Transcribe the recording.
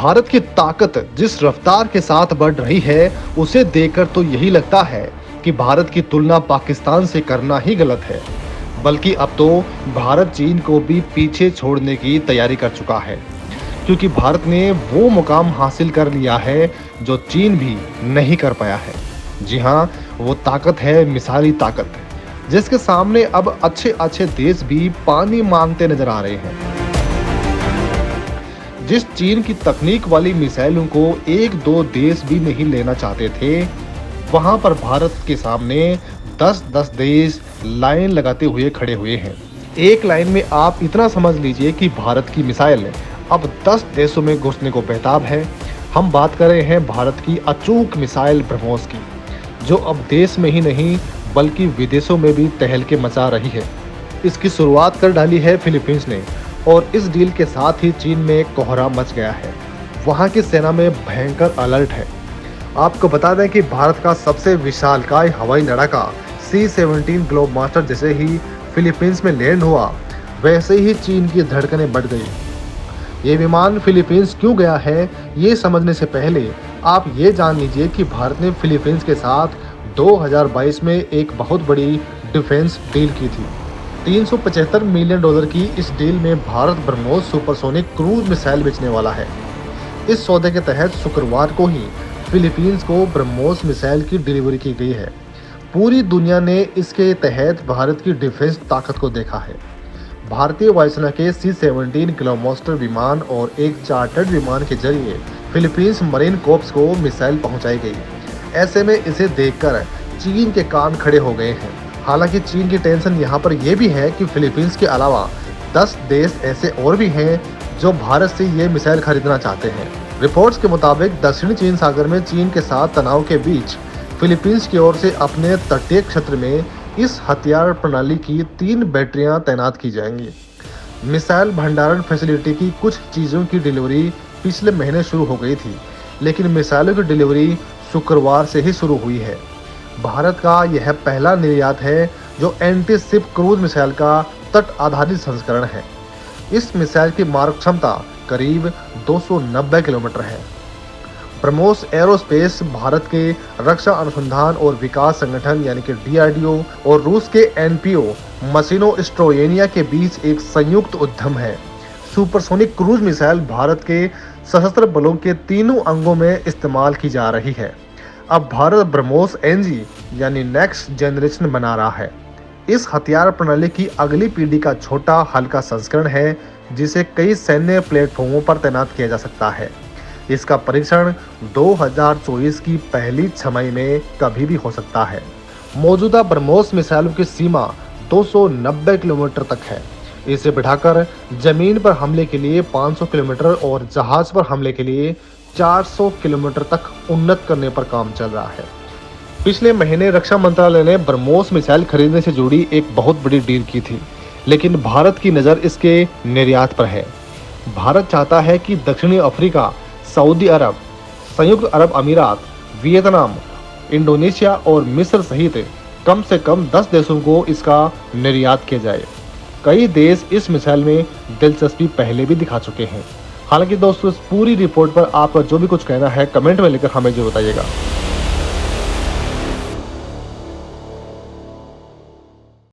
भारत की ताकत जिस रफ्तार के साथ बढ़ रही है, उसे देखकर तो यही लगता है कि भारत की तुलना पाकिस्तान से करना ही गलत है। बल्कि अब तो भारत चीन को भी पीछे छोड़ने की तैयारी कर चुका है, क्योंकि भारत ने वो मुकाम हासिल कर लिया है जो चीन भी नहीं कर पाया है। जी हाँ, वो ताकत है मिसाइली ताकत, जिसके सामने अब अच्छे अच्छे देश भी पानी मांगते नजर आ रहे हैं। जिस चीन की तकनीक वाली मिसाइलों को एक दो देश भी नहीं लेना चाहते थे, वहां पर भारत के सामने 10-10 देश लाइन लगाते हुए खड़े हुए हैं। एक लाइन में आप इतना समझ लीजिए कि भारत की मिसाइल अब 10 देशों में घुसने को बेताब है। हम बात कर रहे हैं भारत की अचूक मिसाइल ब्रह्मोस की, जो अब देश में ही नहीं बल्कि विदेशों में भी तहलके मचा रही है। इसकी शुरुआत कर डाली है फिलीपींस ने, और इस डील के साथ ही चीन में कोहरा मच गया है। वहां की सेना में भयंकर अलर्ट है। आपको बता दें कि भारत का सबसे विशालकाय हवाई लड़ाका C-17 ग्लोबमास्टर जैसे ही फिलीपींस में लैंड हुआ, वैसे ही चीन की धड़कनें बढ़ गई। ये विमान फिलीपींस क्यों गया है, ये समझने से पहले आप ये जान लीजिए कि भारत ने फिलीपींस के साथ 2022 में एक बहुत बड़ी डिफेंस डील की थी। $375 मिलियन की इस डील में Bharat BrahMos supersonic cruise missile बेचने वाला है। इस सौदे के तहत शुक्रवार को ही फिलीपींस को ब्रह्मोस मिसाइल की डिलीवरी की गई है। पूरी दुनिया ने इसके तहत भारत की डिफेंस ताकत को देखा है। भारतीय वायुसेना के C-17 ग्लोबमास्टर विमान और एक चार्टर्ड विमान के जरिए फिलीपींस मरीन कोर्प्स को मिसाइल पहुंचाई गई। ऐसे में इसे देखकर चीन के कान खड़े हो गए हैं। हालांकि चीन की टेंशन यहाँ पर यह भी है कि फिलीपींस के अलावा 10 देश ऐसे और भी हैं जो भारत से ये मिसाइल खरीदना चाहते हैं। रिपोर्ट्स के मुताबिक दक्षिणी चीन सागर में चीन के साथ तनाव के बीच फिलीपींस की ओर से अपने तटीय क्षेत्र में इस हथियार प्रणाली की 3 बैटरियां तैनात की जाएंगी। मिसाइल भंडारण फैसिलिटी की कुछ चीज़ों की डिलीवरी पिछले महीने शुरू हो गई थी, लेकिन मिसाइलों की डिलीवरी शुक्रवार से ही शुरू हुई है। भारत का यह पहला निर्यात है जो एंटी शिप क्रूज मिसाइल का तट आधारित संस्करण है। इस मिसाइल की मारक क्षमता करीब 290 किलोमीटर है। ब्रह्मोस एरोस्पेस भारत के रक्षा अनुसंधान और विकास संगठन यानी कि DRDO और रूस के NPO मशीनो स्ट्रोयेनिया के बीच एक संयुक्त उद्यम है। सुपरसोनिक क्रूज मिसाइल भारत के सशस्त्र बलों के तीनों अंगों में इस्तेमाल की जा रही है। अब भारत ब्रह्मोस NG यानी नेक्स्ट जनरेशन बना रहा है। इस हथियार प्रणाली की अगली पीढ़ी का छोटा हल्का संस्करण है, जिसे कई सैन्य प्लेटफॉर्मों पर तैनात किया जा सकता है। इसका परीक्षण 2024 की पहली छमाही में कभी भी हो सकता है। मौजूदा ब्रह्मोस मिसाइलों की सीमा 290 किलोमीटर तक है। इसे बढ़ाकर जमीन पर हमले के लिए 500 किलोमीटर और जहाज पर हमले के लिए 400 किलोमीटर तक उन्नत करने पर काम चल रहा है। पिछले महीने रक्षा मंत्रालय ने ब्रह्मोस मिसाइल खरीदने से जुड़ी एक बहुत बड़ी डील की थी, लेकिन भारत की नज़र इसके निर्यात पर है। भारत चाहता है कि दक्षिणी अफ्रीका, सऊदी अरब, संयुक्त अरब अमीरात, वियतनाम, इंडोनेशिया और मिस्र सहित कम से कम 10 देशों को इसका निर्यात किया जाए। कई देश इस मिसाइल में दिलचस्पी पहले भी दिखा चुके हैं। हालांकि दोस्तों, इस पूरी रिपोर्ट पर आपका जो भी कुछ कहना है कमेंट में लेकर हमें जो बताइएगा।